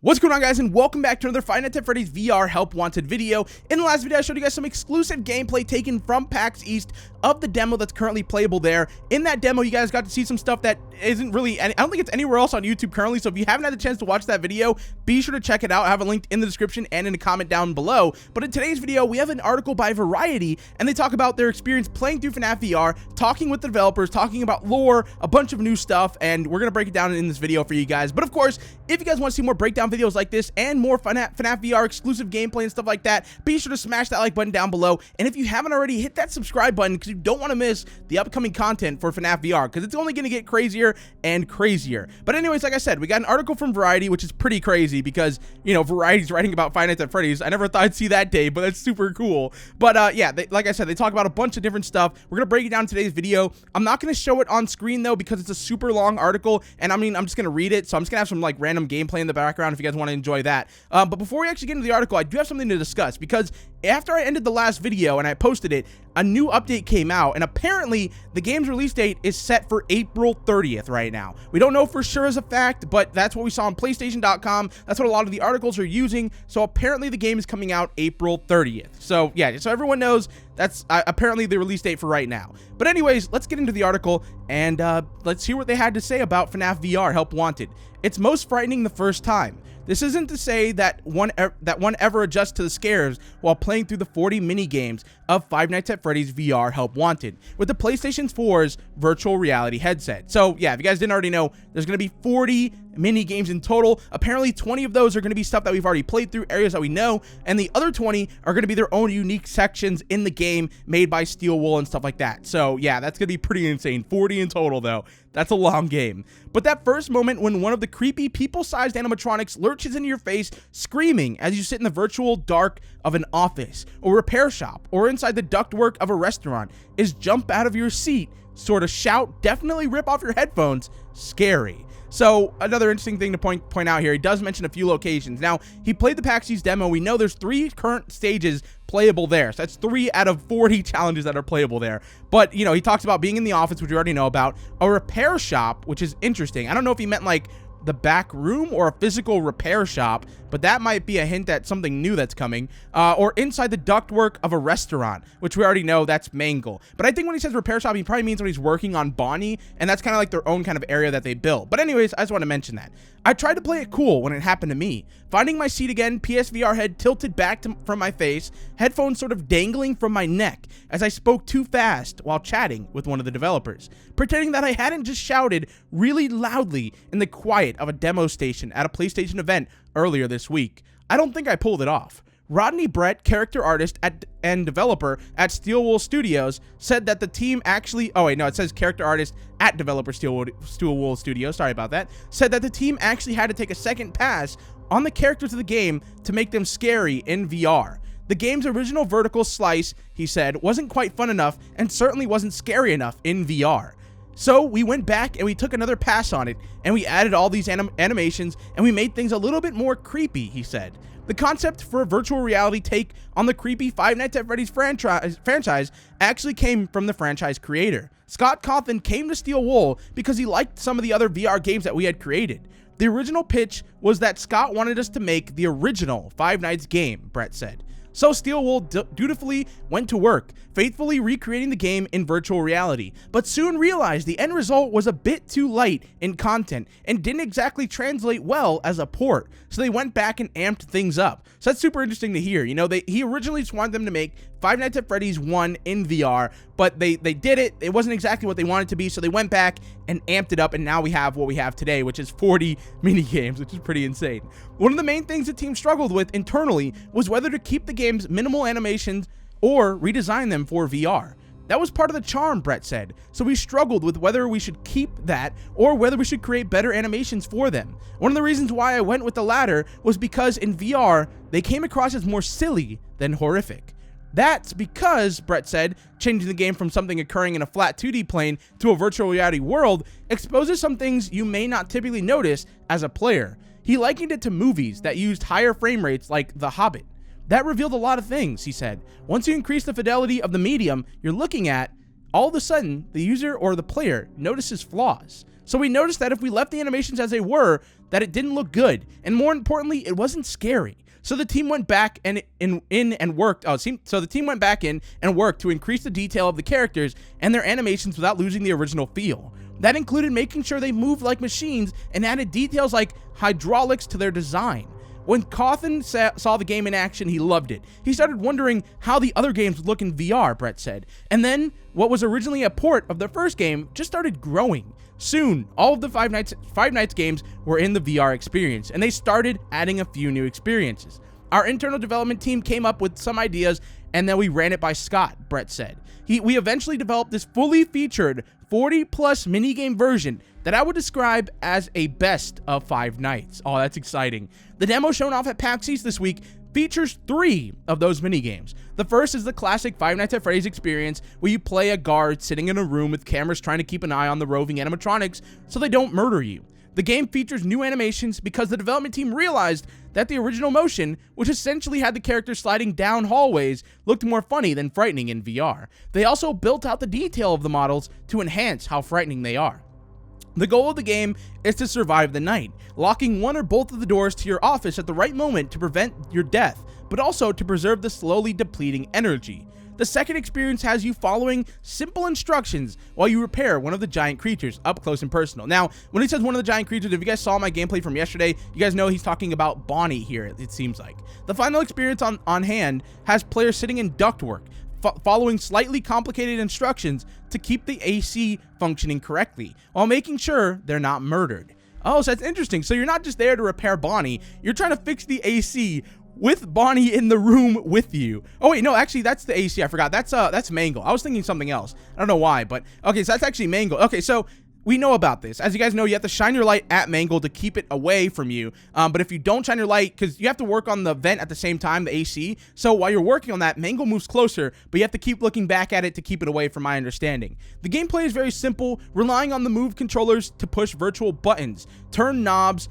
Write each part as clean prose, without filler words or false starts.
What's going on, guys, and welcome back to another Five Nights at Freddy's VR Help Wanted video. In the last video, I showed you guys some exclusive gameplay taken from PAX East of the demo that's currently playable there. In that demo, you guys got to see some stuff that isn't really, I don't think it's anywhere else on YouTube currently, so if you haven't had the chance to watch that video, be sure to check it out. I have it linked in the description and in a comment down below. But in today's video, we have an article by Variety, and they talk about their experience playing through FNAF VR, talking with the developers, talking about lore, a bunch of new stuff, and we're going to break it down in this video for you guys. But of course, if you guys want to see more breakdown videos like this and more FNAF VR exclusive gameplay and stuff like that, be sure to smash that like button down below. And if you haven't already, hit that subscribe button because you don't want to miss the upcoming content for FNAF VR because it's only going to get crazier and crazier. But anyways, like I said, we got an article from Variety, which is pretty crazy because, you know, Variety's writing about Five Nights at Freddy's. I never thought I'd see that day, but that's super cool. But yeah, like I said, they talk about a bunch of different stuff. We're going to break it down in today's video. I'm not going to show it on screen though because it's a super long article, and I mean, I'm just going to read it, so I'm just going to have some like random gameplay in the background if you guys want to enjoy that. But before we actually get into the article, I do have something to discuss because after I ended the last video and I posted it, a new update came out, and apparently the game's release date is set for April 30th right now. We don't know for sure as a fact, but that's what we saw on PlayStation.com. That's what a lot of the articles are using. So apparently the game is coming out April 30th. So yeah, so everyone knows that's apparently the release date for right now. But anyways, let's get into the article and let's hear what they had to say about FNAF VR Help Wanted. It's most frightening the first time. This isn't to say that one ever adjusts to the scares while playing through the 40 mini-games of Five Nights at Freddy's VR Help Wanted with the PlayStation 4's virtual reality headset. So yeah, if you guys didn't already know, there's going to be 40 mini games in total. Apparently 20 of those are going to be stuff that we've already played through, areas that we know, and the other 20 are going to be their own unique sections in the game made by Steel Wool and stuff like that. So yeah, that's going to be pretty insane. 40 in total though. That's a long game. But that first moment when one of the creepy people-sized animatronics lurches into your face screaming as you sit in the virtual dark of an office or repair shop or inside the ductwork of a restaurant is jump out of your seat, sort of shout, definitely rip off your headphones, scary. So another interesting thing to point out here, he does mention a few locations. Now, he played the PAX East demo. We know there's 3 current stages playable there. So that's 3 out of 40 challenges that are playable there. But, you know, he talks about being in the office, which we already know about, a repair shop, which is interesting. I don't know if he meant like the back room or a physical repair shop, but that might be a hint at something new that's coming, or inside the ductwork of a restaurant, which we already know that's Mangle. But I think when he says repair shop, he probably means when he's working on Bonnie, and that's kind of like their own kind of area that they built. But anyways, I just want to mention that. I tried to play it cool when it happened to me. Finding my seat again, PSVR head tilted back from my face, headphones sort of dangling from my neck as I spoke too fast while chatting with one of the developers, pretending that I hadn't just shouted really loudly in the quiet of a demo station at a PlayStation event earlier this week. I don't think I pulled it off. Rodney Brett, character artist and developer at Steel Wool Studios, said that the team actually... Oh, wait, no, it says character artist at developer Steel Wool Studios. Sorry about that. Said that the team actually had to take a second pass on the characters of the game to make them scary in VR. The game's original vertical slice, he said, wasn't quite fun enough and certainly wasn't scary enough in VR. So we went back and we took another pass on it, and we added all these animations, and we made things a little bit more creepy, he said. The concept for a virtual reality take on the creepy Five Nights at Freddy's franchise actually came from the franchise creator. Scott Cawthon came to Steel Wool because he liked some of the other VR games that we had created. The original pitch was that Scott wanted us to make the original Five Nights game, Brett said. So Steel Wool dutifully went to work, faithfully recreating the game in virtual reality, but soon realized the end result was a bit too light in content and didn't exactly translate well as a port, so they went back and amped things up. So that's super interesting to hear. You know, he originally just wanted them to make Five Nights at Freddy's 1 in VR, but they did it. It wasn't exactly what they wanted to be, so they went back and amped it up, and now we have what we have today, which is 40 mini games, which is pretty insane. One of the main things the team struggled with internally was whether to keep the game's minimal animations or redesign them for VR. That was part of the charm, Brett said, so we struggled with whether we should keep that or whether we should create better animations for them. One of the reasons why I went with the latter was because in VR, they came across as more silly than horrific. That's because, Brett said, changing the game from something occurring in a flat 2D plane to a virtual reality world exposes some things you may not typically notice as a player. He likened it to movies that used higher frame rates like The Hobbit. That revealed a lot of things, he said. Once you increase the fidelity of the medium you're looking at, all of a sudden, the user or the player notices flaws. So we noticed that if we left the animations as they were, that it didn't look good, and more importantly, it wasn't scary. So the team went back and worked to increase the detail of the characters and their animations without losing the original feel. That included making sure they moved like machines and added details like hydraulics to their design. When Cawthon saw the game in action, he loved it. He started wondering how the other games would look in VR, Brett said. And then, what was originally a port of the first game just started growing. Soon, all of the Five Nights games were in the VR experience, and they started adding a few new experiences. Our internal development team came up with some ideas, and then we ran it by Scott, Brett said. We eventually developed this fully featured 40-plus minigame version that I would describe as a best of Five Nights. Oh, that's exciting. The demo shown off at PAX East this week features 3 of those minigames. The first is the classic Five Nights at Freddy's experience, where you play a guard sitting in a room with cameras trying to keep an eye on the roving animatronics so they don't murder you. The game features new animations because the development team realized that the original motion, which essentially had the characters sliding down hallways, looked more funny than frightening in VR. They also built out the detail of the models to enhance how frightening they are. The goal of the game is to survive the night, locking one or both of the doors to your office at the right moment to prevent your death, but also to preserve the slowly depleting energy. The second experience has you following simple instructions while you repair one of the giant creatures up close and personal. Now, when he says one of the giant creatures, if you guys saw my gameplay from yesterday, you guys know he's talking about Bonnie here, it seems like. The final experience on hand has players sitting in ductwork, following slightly complicated instructions to keep the AC functioning correctly, while making sure they're not murdered. Oh, so that's interesting. So you're not just there to repair Bonnie, you're trying to fix the AC with Bonnie in the room with you. Oh wait, no, actually that's the AC, I forgot. That's Mangle. I was thinking something else. I don't know why, but okay, so that's actually Mangle. Okay, so we know about this. As you guys know, you have to shine your light at Mangle to keep it away from you. But if you don't shine your light, because you have to work on the vent at the same time, the AC. So while you're working on that, Mangle moves closer, but you have to keep looking back at it to keep it away, from my understanding. The gameplay is very simple, relying on the Move controllers to push virtual buttons, turn knobs,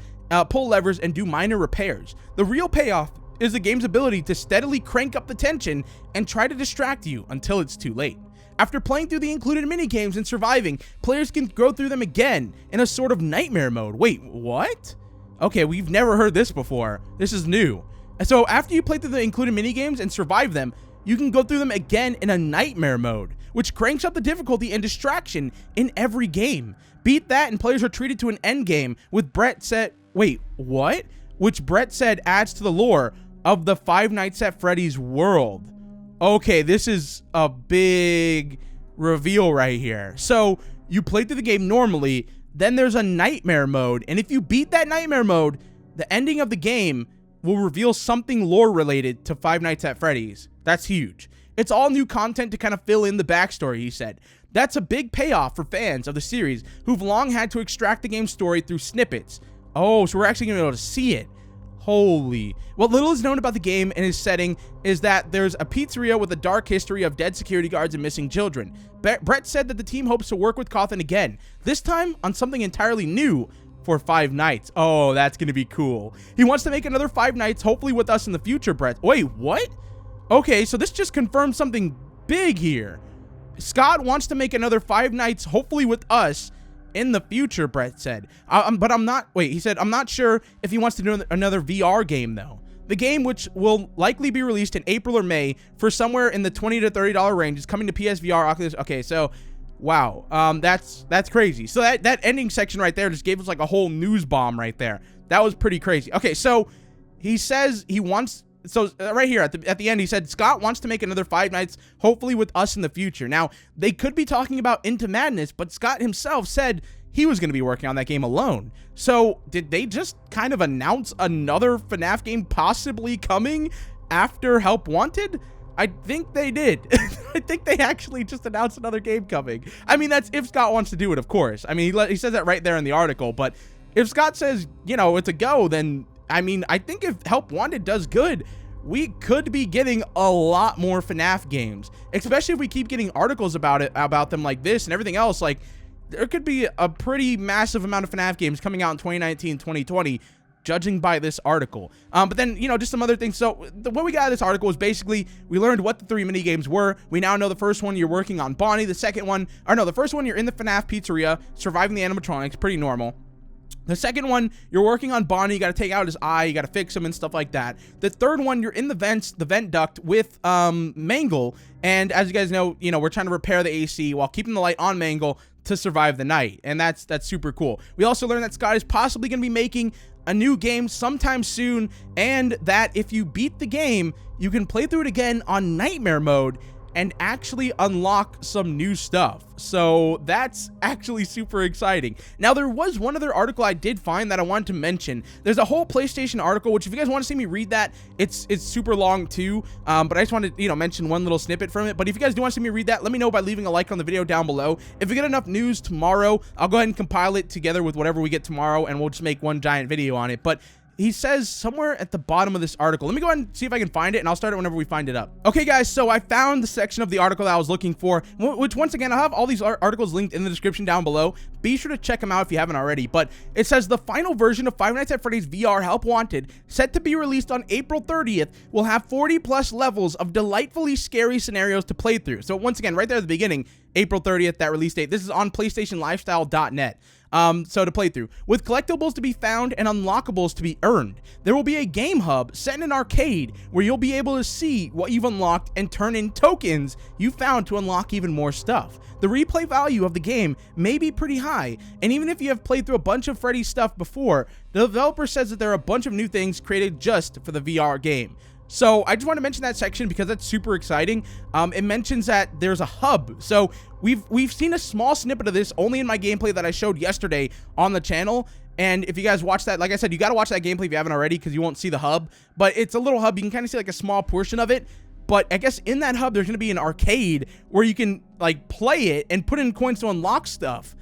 pull levers, and do minor repairs. The real payoff is the game's ability to steadily crank up the tension and try to distract you until it's too late. After playing through the included minigames and surviving, players can go through them again in a sort of nightmare mode. Wait, what? Okay, we've never heard this before. This is new. So after you play through the included minigames and survive them, you can go through them again in a nightmare mode, which cranks up the difficulty and distraction in every game. Beat that and players are treated to an end game with Brett said, wait, what? Which Brett said adds to the lore of the Five Nights at Freddy's world. Okay, this is a big reveal right here. So you play through the game normally, then there's a nightmare mode, and if you beat that nightmare mode, the ending of the game will reveal something lore related to Five Nights at Freddy's. That's huge. It's all new content to kind of fill in the backstory, he said. That's a big payoff for fans of the series who've long had to extract the game's story through snippets. Oh, so we're actually going to be able to see it. Holy. What little is known about the game and its setting is that there's a pizzeria with a dark history of dead security guards and missing children. Brett said that the team hopes to work with Cawthon again, this time on something entirely new for Five Nights. Oh, that's going to be cool. He wants to make another Five Nights, hopefully with us in the future, Brett. Wait, what? Okay, so this just confirms something big here. Scott wants to make another Five Nights, hopefully with us in the future, Brett said. But I'm not, wait, he said, I'm not sure if he wants to do another VR game, though. The game, which will likely be released in April or May for somewhere in the $20 to $30 range, is coming to PSVR, Oculus. Okay, so, wow, that's crazy. So that ending section right there just gave us like a whole news bomb right there. That was pretty crazy. Okay, so he says he wants, so right here at the end, he said Scott wants to make another Five Nights, hopefully with us in the future. Now, they could be talking about Into Madness, but Scott himself said he was going to be working on that game alone. So did they just kind of announce another FNAF game possibly coming after Help Wanted? I think they did. I think they actually just announced another game coming. I mean, that's if Scott wants to do it, of course. I mean, he says that right there in the article, but if Scott says, you know, it's a go, then I mean, I think if Help Wanted does good, we could be getting a lot more FNAF games, especially if we keep getting articles about them like this and everything else. Like, there could be a pretty massive amount of FNAF games coming out in 2019, 2020 judging by this article. But then, you know, just some other things. So what we got out of this article was basically we learned what the 3 mini games were. We now know the first one, you're working on Bonnie. The second one, or no, the first one, you're in the FNAF pizzeria, surviving the animatronics, pretty normal. The second one, you're working on Bonnie, you gotta take out his eye, you gotta fix him and stuff like that. The third one, you're in the vents, the vent duct with Mangle, and as you guys know, we're trying to repair the AC while keeping the light on Mangle to survive the night, and that's super cool. We also learned that Scott is possibly gonna be making a new game sometime soon, and that if you beat the game, you can play through it again on Nightmare mode and actually unlock some new stuff. So that's actually super exciting. Now, there was one other article I did find that I wanted to mention. There's a whole PlayStation article, which if you guys want to see me read that, it's super long too. But I just wanted to, mention one little snippet from it. But if you guys do want to see me read that, let me know by leaving a like on the video down below. If we get enough news tomorrow, I'll go ahead and compile it together with whatever we get tomorrow, and we'll just make one giant video on it. But he says somewhere at the bottom of this article, let me go ahead and see if I can find it, and I'll start it whenever we find it up. Okay, guys, so I found the section of the article that I was looking for, which once again, I'll have all these articles linked in the description down below. Be sure to check them out if you haven't already. But it says the final version of Five Nights at Freddy's VR Help Wanted, set to be released on April 30th, will have 40+ levels of delightfully scary scenarios to play through. So once again, right there at the beginning, April 30th, that release date. This is on PlayStationLifestyle.net. So to play through, with collectibles to be found and unlockables to be earned. There will be a game hub set in an arcade where you'll be able to see what you've unlocked and turn in tokens you found to unlock even more stuff. The replay value of the game may be pretty high, and even if you have played through a bunch of Freddy stuff before, the developer says that there are a bunch of new things created just for the VR game. So I just want to mention that section because that's super exciting. It mentions that there's a hub. So we've seen a small snippet of this only in my gameplay that I showed yesterday on the channel. And if you guys watch that, like I said, you got to watch that gameplay if you haven't already, because you won't see the hub. But it's a little hub. You can kind of see like a small portion of it. But I guess in that hub, there's going to be an arcade where you can like play it and put in coins to unlock stuff.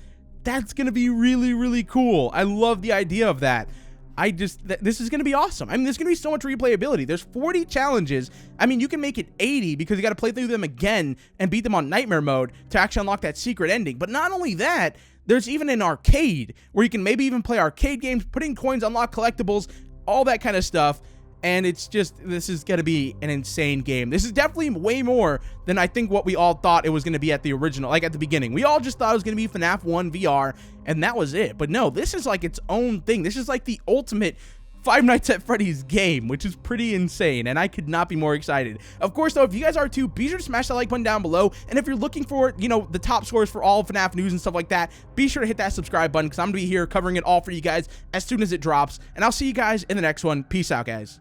That's going to be really, really cool. I love the idea of that. This is going to be awesome. I mean, there's going to be so much replayability. There's 40 challenges. I mean, you can make it 80 because you got to play through them again and beat them on Nightmare mode to actually unlock that secret ending. But not only that, there's even an arcade where you can maybe even play arcade games, put in coins, unlock collectibles, all that kind of stuff. And it's just, this is going to be an insane game. This is definitely way more than I think what we all thought it was going to be at the original, like at the beginning. We all just thought it was going to be FNAF 1 VR, and that was it. But no, this is like its own thing. This is like the ultimate Five Nights at Freddy's game, which is pretty insane, and I could not be more excited. Of course, though, if you guys are too, be sure to smash that like button down below, and if you're looking for, the top scores for all FNAF news and stuff like that, be sure to hit that subscribe button, because I'm going to be here covering it all for you guys as soon as it drops, and I'll see you guys in the next one. Peace out, guys.